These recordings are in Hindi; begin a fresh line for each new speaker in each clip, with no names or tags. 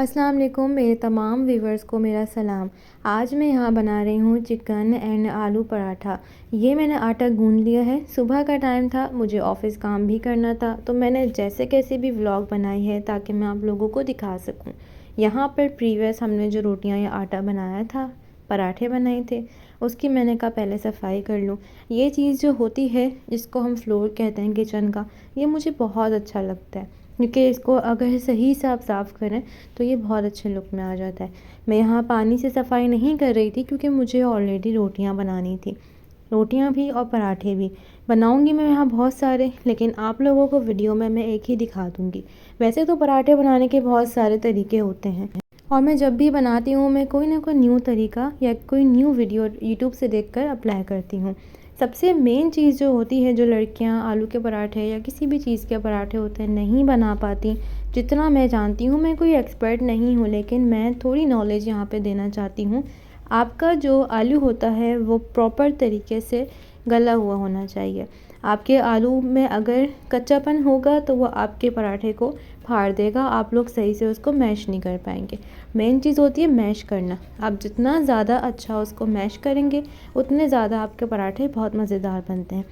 अस्सलाम वालेकुम मेरे तमाम व्यूवर्स को मेरा सलाम। आज मैं यहाँ बना रही हूँ चिकन एंड आलू पराठा। ये मैंने आटा गूंद लिया है। सुबह का टाइम था, मुझे ऑफ़िस काम भी करना था, तो मैंने जैसे कैसे भी व्लॉग बनाई है ताकि मैं आप लोगों को दिखा सकूँ। यहाँ पर प्रीवियस हमने जो रोटियाँ या आटा बनाया था, पराठे बनाए थे, उसकी मैंने कहा पहले सफाई कर लूँ। ये चीज़ जो होती है जिसको हम फ्लोर कहते हैं किचन का, ये मुझे बहुत अच्छा लगता है क्योंकि इसको अगर सही से आप साफ़ करें तो ये बहुत अच्छे लुक में आ जाता है। मैं यहाँ पानी से सफाई नहीं कर रही थी क्योंकि मुझे ऑलरेडी रोटियाँ बनानी थी। रोटियाँ भी और पराठे भी बनाऊंगी मैं यहाँ बहुत सारे, लेकिन आप लोगों को वीडियो में मैं एक ही दिखा दूँगी। वैसे तो पराठे बनाने के बहुत सारे तरीके होते हैं और मैं जब भी बनाती हूँ मैं कोई ना कोई न्यू तरीका या कोई न्यू वीडियो यूट्यूब से देखकर अप्लाई करती हूँ। सबसे मेन चीज़ जो होती है, जो लड़कियाँ आलू के पराठे या किसी भी चीज़ के पराठे होते हैं नहीं बना पाती, जितना मैं जानती हूँ, मैं कोई एक्सपर्ट नहीं हूँ लेकिन मैं थोड़ी नॉलेज यहाँ पे देना चाहती हूँ। आपका जो आलू होता है वो प्रॉपर तरीके से गला हुआ होना चाहिए। आपके आलू में अगर कच्चापन होगा तो वो आपके पराठे को फाड़ देगा, आप लोग सही से उसको मैश नहीं कर पाएंगे। मेन चीज़ होती है मैश करना। आप जितना ज़्यादा अच्छा उसको मैश करेंगे उतने ज़्यादा आपके पराठे बहुत मज़ेदार बनते हैं।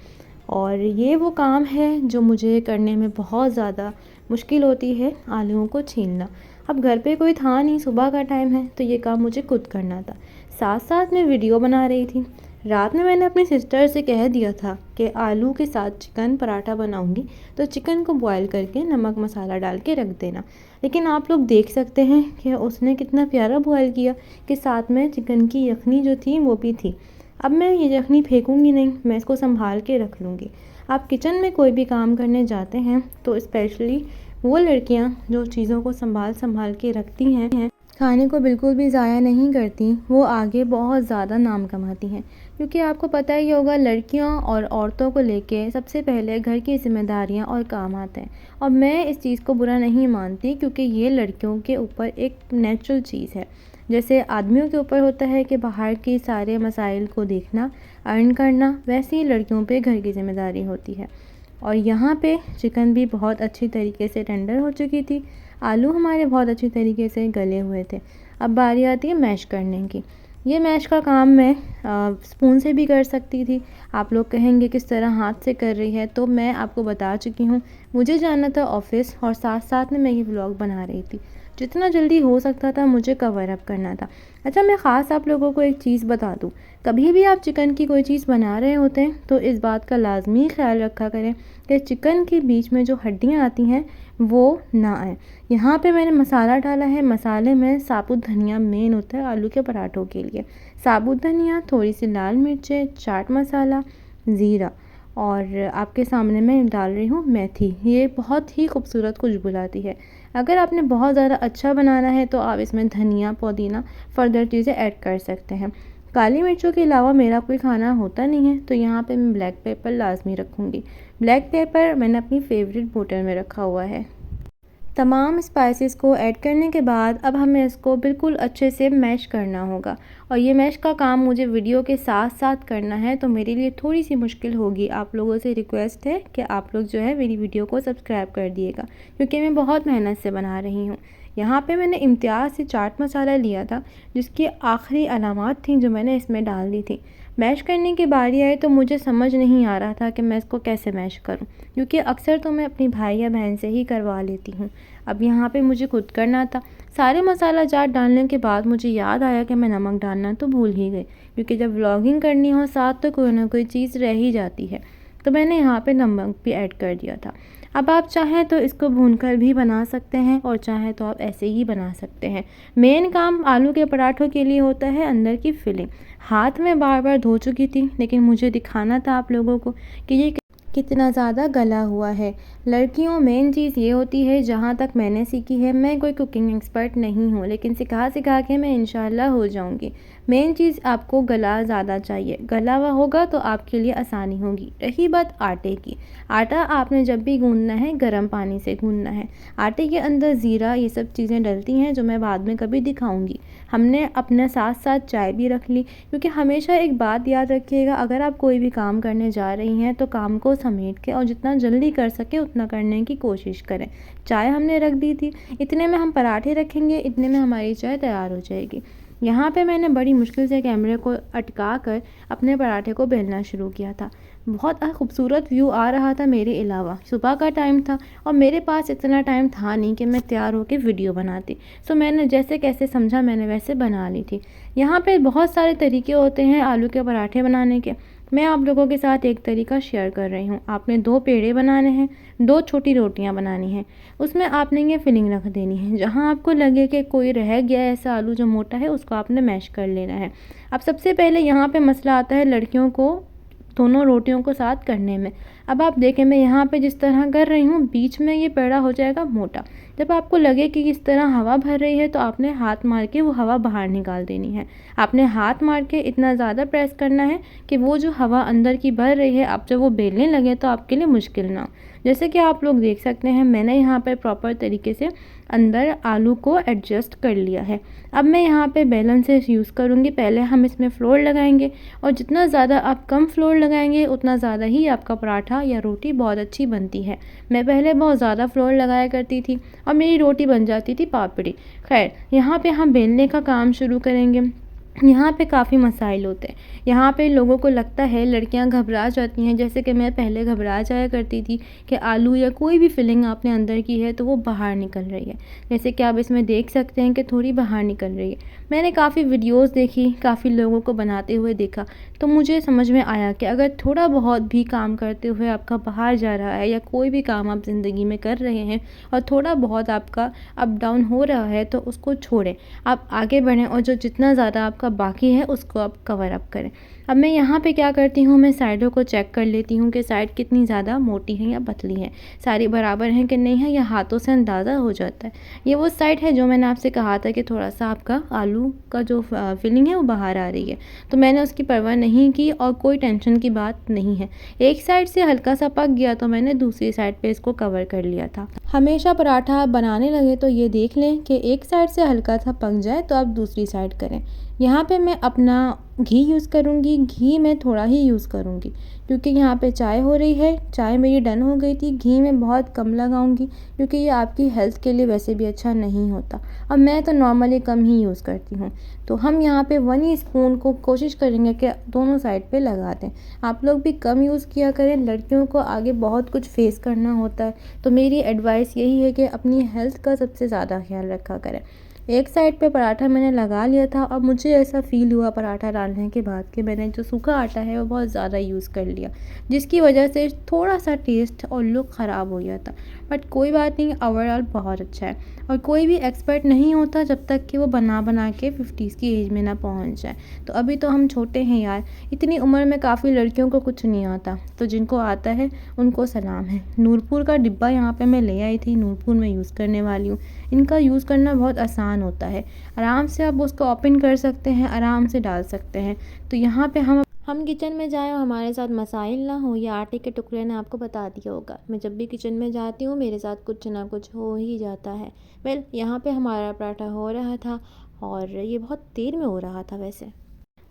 और ये वो काम है जो मुझे करने में बहुत ज़्यादा मुश्किल होती है, आलूओं को छीलना। अब घर पे कोई था नहीं, सुबह का टाइम है, तो ये काम मुझे खुद करना था। साथ साथ मैं वीडियो बना रही थी। रात में मैंने अपनी सिस्टर से कह दिया था कि आलू के साथ चिकन पराठा बनाऊंगी, तो चिकन को बॉयल करके नमक मसाला डाल के रख देना। लेकिन आप लोग देख सकते हैं कि उसने कितना प्यारा बॉयल किया कि साथ में चिकन की यखनी जो थी वो भी थी। अब मैं ये यखनी फेंकूंगी नहीं, मैं इसको संभाल के रख लूँगी। आप किचन में कोई भी काम करने जाते हैं तो स्पेशली वो लड़कियां जो चीज़ों को संभाल संभाल के रखती हैं, खाने को बिल्कुल भी ज़ाया नहीं करती, वो आगे बहुत ज़्यादा नाम कमाती हैं। क्योंकि आपको पता ही होगा, लड़कियों और औरतों को लेके सबसे पहले घर की जिम्मेदारियां और काम आते हैं। और मैं इस चीज़ को बुरा नहीं मानती क्योंकि ये लड़कियों के ऊपर एक नेचुरल चीज़ है। जैसे आदमियों के ऊपर होता है कि बाहर के सारे मसाइल को देखना, अर्न करना, वैसे ही लड़कियों पे घर की जिम्मेदारी होती है। और यहाँ पे चिकन भी बहुत अच्छी तरीके से टेंडर हो चुकी थी, आलू हमारे बहुत अच्छी तरीके से गले हुए थे। अब बारी आती है मैश करने की। ये मैश का काम मैं स्पून से भी कर सकती थी। आप लोग कहेंगे किस तरह हाथ से कर रही है, तो मैं आपको बता चुकी हूँ। मुझे जाना था ऑफ़िस और साथ साथ में मैं ये व्लॉग बना रही थी। जितना जल्दी हो सकता था मुझे कवर अप करना था। अच्छा, मैं ख़ास आप लोगों को एक चीज़ बता दूँ, कभी भी आप चिकन की कोई चीज़ बना रहे होते हैं तो इस बात का लाजमी ख्याल रखा करें कि चिकन के बीच में जो हड्डियाँ आती हैं वो ना आए। यहाँ पे मैंने मसाला डाला है। मसाले में साबुत धनिया मेन होता है आलू के पराठों के लिए। साबुत धनिया, थोड़ी सी लाल मिर्चें, चाट मसाला, ज़ीरा, और आपके सामने मैं डाल रही हूँ मेथी। ये बहुत ही खूबसूरत खुशबू लाती है। अगर आपने बहुत ज़्यादा अच्छा बनाना है तो आप इसमें धनिया, पुदीना, फर्दर चीज़ें ऐड कर सकते हैं। काली मिर्चों के अलावा मेरा कोई खाना होता नहीं है, तो यहाँ पे मैं ब्लैक पेपर लाजमी रखूँगी। ब्लैक पेपर मैंने अपनी फेवरेट बोतल में रखा हुआ है। तमाम स्पाइसेस को ऐड करने के बाद अब हमें इसको बिल्कुल अच्छे से मैश करना होगा। और ये मैश का काम मुझे वीडियो के साथ साथ करना है, तो मेरे लिए थोड़ी सी मुश्किल होगी। आप लोगों से रिक्वेस्ट है कि आप लोग जो है मेरी वीडियो को सब्सक्राइब कर दिएगा, क्योंकि मैं बहुत मेहनत से बना रही हूँ। यहाँ पे मैंने इम्तियाज़ से चाट मसाला लिया था, जिसकी आखिरी अलामात थी जो मैंने इसमें डाल दी थी। मैश करने की बारी आई तो मुझे समझ नहीं आ रहा था कि मैं इसको कैसे मैश करूं, क्योंकि अक्सर तो मैं अपनी भाई या बहन से ही करवा लेती हूं। अब यहाँ पे मुझे खुद करना था। सारे मसाला जात डालने के बाद मुझे याद आया कि मैं नमक डालना तो भूल ही गई, क्योंकि जब व्लॉगिंग करनी हो साथ तो कोई ना कोई चीज़ रह ही जाती है। तो मैंने यहाँ पे नमक भी ऐड कर दिया था। अब आप चाहें तो इसको भूनकर भी बना सकते हैं और चाहें तो आप ऐसे ही बना सकते हैं। मेन काम आलू के पराठों के लिए होता है अंदर की फिलिंग। हाथ में बार बार धो चुकी थी, लेकिन मुझे दिखाना था आप लोगों को कि ये कितना ज़्यादा गला हुआ है। लड़कियों मेन चीज़ ये होती है, जहाँ तक मैंने सीखी है, मैं कोई कुकिंग एक्सपर्ट नहीं हूँ, लेकिन सिखा सिखा के मैं इंशाल्लाह हो जाऊँगी। मेन चीज़ आपको गला ज़्यादा चाहिए, गला हुआ होगा तो आपके लिए आसानी होगी। रही बात आटे की, आटा आपने जब भी गूंदना है गर्म पानी से गूंदना है। आटे के अंदर ज़ीरा, ये सब चीज़ें डलती हैं जो मैं बाद में कभी दिखाऊंगी। हमने अपने साथ साथ चाय भी रख ली, क्योंकि हमेशा एक बात याद रखिएगा, अगर आप कोई भी काम करने जा रही हैं तो काम को समेट के और जितना जल्दी कर सके उतना करने की कोशिश करें। चाय हमने रख दी थी, इतने में हम पराठे रखेंगे, इतने में हमारी चाय तैयार हो जाएगी। यहाँ पे मैंने बड़ी मुश्किल से कैमरे को अटका कर अपने पराठे को बेलना शुरू किया था। बहुत खूबसूरत व्यू आ रहा था मेरे अलावा, सुबह का टाइम था और मेरे पास इतना टाइम था नहीं कि मैं तैयार होकर वीडियो बनाती। सो मैंने जैसे कैसे समझा मैंने वैसे बना ली थी। यहाँ पे बहुत सारे तरीके होते हैं आलू के पराठे बनाने के। मैं आप लोगों के साथ एक तरीका शेयर कर रही हूँ। आपने 2 पेड़े बनाने हैं, 2 छोटी रोटियाँ बनानी हैं। उसमें आपने ये फिलिंग रख देनी है। जहाँ आपको लगे कि कोई रह गया है ऐसा आलू जो मोटा है, उसको आपने मैश कर लेना है। अब सबसे पहले यहाँ पे मसला आता है लड़कियों को दोनों रोटियों को साथ करने में। अब आप देखें मैं यहाँ पे जिस तरह कर रही हूँ, बीच में ये पेड़ा हो जाएगा मोटा। जब आपको लगे कि इस तरह हवा भर रही है तो आपने हाथ मार के वो हवा बाहर निकाल देनी है। आपने हाथ मार के इतना ज़्यादा प्रेस करना है कि वो जो हवा अंदर की भर रही है, आप जब वो बेलने लगे तो आपके लिए मुश्किल ना हो। जैसे कि आप लोग देख सकते हैं, मैंने यहाँ पर प्रॉपर तरीके से अंदर आलू को एडजस्ट कर लिया है। अब मैं यहाँ पे बेलन से यूज़ करूँगी। पहले हम इसमें फ्लोर लगाएंगे और जितना ज़्यादा आप कम फ्लोर लगाएंगे उतना ज़्यादा ही आपका पराठा या रोटी बहुत अच्छी बनती है। मैं पहले बहुत ज़्यादा फ्लोर लगाया करती थी और मेरी रोटी बन जाती थी पापड़ी। खैर, यहाँ पे हम बेलने का काम शुरू करेंगे। यहाँ पे काफ़ी मसाइल होते हैं। यहाँ पे लोगों को लगता है, लड़कियाँ घबरा जाती हैं, जैसे कि मैं पहले घबरा जाया करती थी कि आलू या कोई भी फिलिंग आपने अंदर की है तो वो बाहर निकल रही है। जैसे कि आप इसमें देख सकते हैं कि थोड़ी बाहर निकल रही है। मैंने काफ़ी वीडियोस देखी, काफ़ी लोगों को बनाते हुए देखा, तो मुझे समझ में आया कि अगर थोड़ा बहुत भी काम करते हुए आपका बाहर जा रहा है या कोई भी काम आप ज़िंदगी में कर रहे हैं और थोड़ा बहुत आपका अप डाउन हो रहा है तो उसको छोड़ें, आप आगे बढ़ें और जो जितना ज़्यादा आपका बाकी है उसको आप कवर अप करें। अब मैं यहाँ पे क्या करती हूँ, मैं साइडों को चेक कर लेती हूँ कि साइड कितनी ज़्यादा मोटी है या पतली है, सारी बराबर हैं कि नहीं है, या हाथों से अंदाज़ा हो जाता है। ये वो साइड है जो मैंने आपसे कहा था कि थोड़ा सा आपका आलू का जो फिलिंग है वो बाहर आ रही है, तो मैंने उसकी परवाह नहीं की और कोई टेंशन की बात नहीं है। एक साइड से हल्का सा पक गया तो मैंने दूसरी साइड पे इसको कवर कर लिया था। हमेशा पराठा आप बनाने लगे तो ये देख लें कि एक साइड से हल्का सा पक जाए तो आप दूसरी साइड करें। यहाँ पे मैं अपना घी यूज़ करूँगी। घी मैं थोड़ा ही यूज़ करूँगी क्योंकि यहाँ पे चाय हो रही है। चाय मेरी डन हो गई थी। घी मैं बहुत कम लगाऊँगी क्योंकि ये आपकी हेल्थ के लिए वैसे भी अच्छा नहीं होता और मैं तो नॉर्मली कम ही यूज़ करती हूँ। तो हम यहाँ पे 1 ही स्पून को कोशिश करेंगे कि दोनों साइड पे लगा दें। आप लोग भी कम यूज़ किया करें, लड़कियों को आगे बहुत कुछ फेस करना होता है, तो मेरी एडवाइस यही है कि अपनी हेल्थ का सबसे ज़्यादा ख्याल रखा करें। एक साइड पे पराठा मैंने लगा लिया था और मुझे ऐसा फ़ील हुआ पराठा डालने के बाद कि मैंने जो सूखा आटा है वो बहुत ज़्यादा यूज़ कर लिया, जिसकी वजह से थोड़ा सा टेस्ट और लुक ख़राब हो गया था। बट कोई बात नहीं, ओवरऑल बहुत अच्छा है। और कोई भी एक्सपर्ट नहीं होता जब तक कि वो बना बना के 50s की एज में ना पहुंच जाए। तो अभी तो हम छोटे हैं यार, इतनी उम्र में काफ़ी लड़कियों को कुछ नहीं आता, तो जिनको आता है उनको सलाम है। नूरपुर का डिब्बा यहाँ पे मैं ले आई थी, नूरपुर में यूज़ करने वाली हूँ। इनका यूज़ करना बहुत आसान होता है, आराम से आप उसको ओपन कर सकते हैं, आराम से डाल सकते हैं। तो यहाँ पे हम किचन में जाएँ और हमारे साथ मसाइल ना हो, ये आटे के टुकड़े ने आपको बता दिया होगा। मैं जब भी किचन में जाती हूँ मेरे साथ कुछ ना कुछ हो ही जाता है। वेल, यहाँ पे हमारा पराठा हो रहा था और ये बहुत देर में हो रहा था। वैसे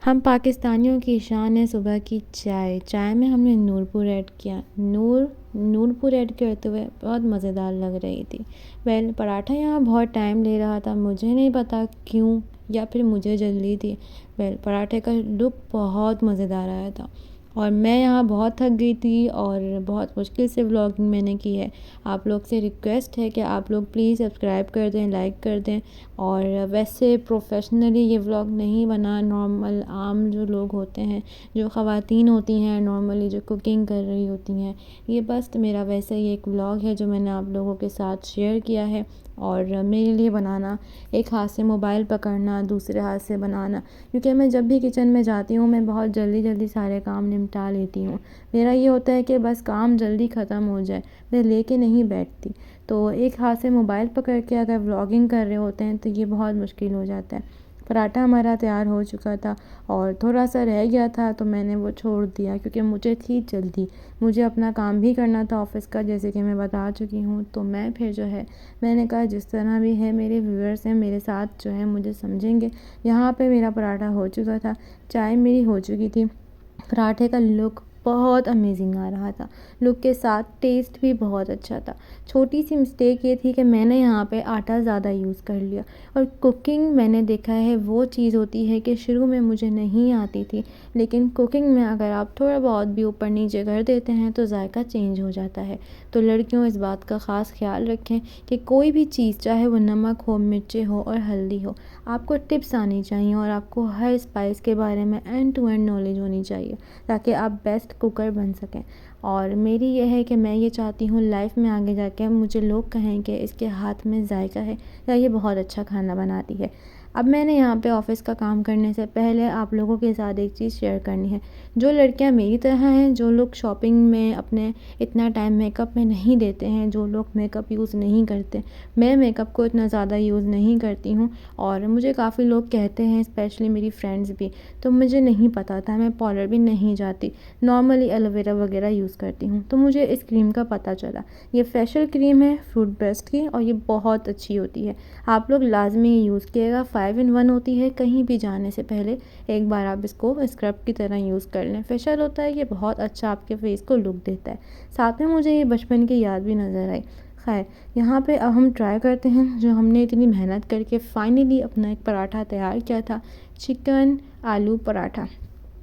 हम पाकिस्तानियों की शान है सुबह की चाय। चाय में हमने नूरपुर ऐड किया। नूरपुर ऐड करते हुए बहुत मज़ेदार लग रही थी। वेल, पराठा यहाँ बहुत टाइम ले रहा था, मुझे नहीं पता क्यों, या फिर मुझे जल्दी थी। वेल, पराठे का लुक बहुत मज़ेदार आया था और मैं यहाँ बहुत थक गई थी और बहुत मुश्किल से व्लॉगिंग मैंने की है। आप लोग से रिक्वेस्ट है कि आप लोग प्लीज़ सब्सक्राइब कर दें, लाइक कर दें। और वैसे प्रोफेशनली ये व्लॉग नहीं बना, नॉर्मल आम जो लोग होते हैं, जो ख़वातीन होती हैं नॉर्मली जो कुकिंग कर रही होती हैं, ये बस मेरा वैसे ही एक व्लॉग है जो मैंने आप लोगों के साथ शेयर किया है। और मेरे लिए बनाना, एक हाथ से मोबाइल पकड़ना, दूसरे हाथ से बनाना, क्योंकि मैं जब भी किचन में जाती हूँ मैं बहुत जल्दी जल्दी सारे काम निपटा लेती हूँ। मेरा ये होता है कि बस काम जल्दी ख़त्म हो जाए, मैं लेके नहीं बैठती। तो एक हाथ से मोबाइल पकड़ के अगर व्लॉगिंग कर रहे होते हैं तो ये बहुत मुश्किल हो जाता है। पराठा हमारा तैयार हो चुका था और थोड़ा सा रह गया था तो मैंने वो छोड़ दिया क्योंकि मुझे थी जल्दी, मुझे अपना काम भी करना था ऑफ़िस का, जैसे कि मैं बता चुकी हूँ। तो मैं फिर जो है मैंने कहा जिस तरह भी है मेरे व्यूअर्स हैं मेरे साथ जो है मुझे समझेंगे। यहाँ पे मेरा पराठा हो चुका था, चाय मेरी हो चुकी थी। पराठे का लुक बहुत अमेजिंग आ रहा था, लुक के साथ टेस्ट भी बहुत अच्छा था। छोटी सी मिस्टेक ये थी कि मैंने यहाँ पे आटा ज़्यादा यूज़ कर लिया। और कुकिंग मैंने देखा है वो चीज़ होती है कि शुरू में मुझे नहीं आती थी, लेकिन कुकिंग में अगर आप थोड़ा बहुत भी ऊपर नीचे कर देते हैं तो जायका चेंज हो जाता है। तो लड़कियों इस बात का ख़ास ख्याल रखें कि कोई भी चीज़ चाहे वो नमक हो, मिर्चें हो और हल्दी हो, आपको टिप्स आनी चाहिए और आपको हर स्पाइस के बारे में एंड टू एंड नॉलेज होनी चाहिए ताकि आप बेस्ट कुकर बन सकें। और मेरी ये है कि मैं ये चाहती हूँ लाइफ में आगे जाके मुझे लोग कहें कि इसके हाथ में जायका है या ये बहुत अच्छा खाना बनाती है। अब मैंने यहाँ पे ऑफ़िस का काम करने से पहले आप लोगों के साथ एक चीज़ शेयर करनी है। जो लड़कियाँ मेरी तरह हैं, जो लोग शॉपिंग में अपने इतना टाइम मेकअप में नहीं देते हैं, जो लोग मेकअप यूज़ नहीं करते, मैं मेकअप को इतना ज़्यादा यूज़ नहीं करती हूँ और मुझे काफ़ी लोग कहते हैं, स्पेशली मेरी फ्रेंड्स भी। तो मुझे नहीं पता था, मैं पार्लर भी नहीं जाती, नॉर्मली एलोवेरा वगैरह यूज़ करती हूँ। तो मुझे इस क्रीम का पता चला, ये फेशियल क्रीम है फ्रूट बेस्ड की और ये बहुत अच्छी होती है। आप लोग लाजमी यूज़ कीजिएगा, 5 in 1 होती है। कहीं भी जाने से पहले एक बार आप इसको स्क्रब की तरह यूज़ कर लें। फेशियल होता है ये बहुत अच्छा आपके फेस को लुक देता है। साथ में मुझे ये बचपन की याद भी नज़र आई। खैर, यहाँ पे अब हम ट्राई करते हैं जो हमने इतनी मेहनत करके फाइनली अपना एक पराठा तैयार किया था, चिकन आलू पराठा,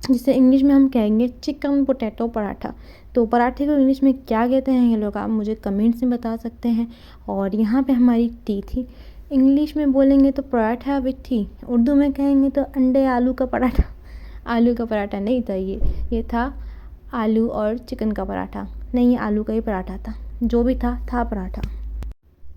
जिसे इंग्लिश में हम कहेंगे चिकन पोटैटो पराठा। तो पराठे को इंग्लिश में क्या कहते हैं ये लोग आप मुझे कमेंट्स में बता सकते हैं। और यहाँ पे हमारी टी थी, इंग्लिश में बोलेंगे तो पराठा विथ टी, उर्दू में कहेंगे तो अंडे आलू का पराठा। आलू का पराठा नहीं था ये था आलू और चिकन का पराठा। नहीं, ये आलू का ही पराठा था, जो भी था पराठा।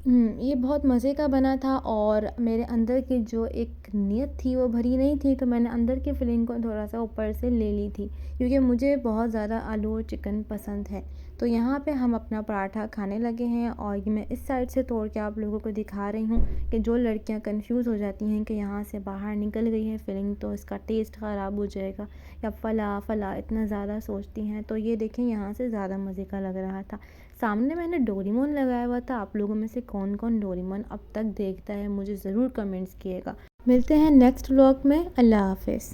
ये बहुत मज़े का बना था और मेरे अंदर की जो एक नीयत थी वो भरी नहीं थी, तो मैंने अंदर की फीलिंग को थोड़ा-सा ऊपर से ले ली थी क्योंकि मुझे बहुत ज़्यादा आलू और चिकन पसंद है। तो यहाँ पे हम अपना पराठा खाने लगे हैं और ये मैं इस साइड से तोड़ के आप लोगों को दिखा रही हूँ कि जो लड़कियाँ कन्फ्यूज़ हो जाती हैं कि यहाँ से बाहर निकल गई है फीलिंग तो इसका टेस्ट ख़राब हो जाएगा या फ़ला इतना ज़्यादा सोचती हैं, तो ये देखें यहाँ से ज़्यादा मज़े का लग रहा था। सामने मैंने डोरेमोन लगाया हुआ था। आप लोगों में से कौन कौन डोरेमोन अब तक देखता है मुझे ज़रूर कमेंट्स किएगा। मिलते हैं नेक्स्ट व्लॉग में। अल्लाह हाफ़िज़।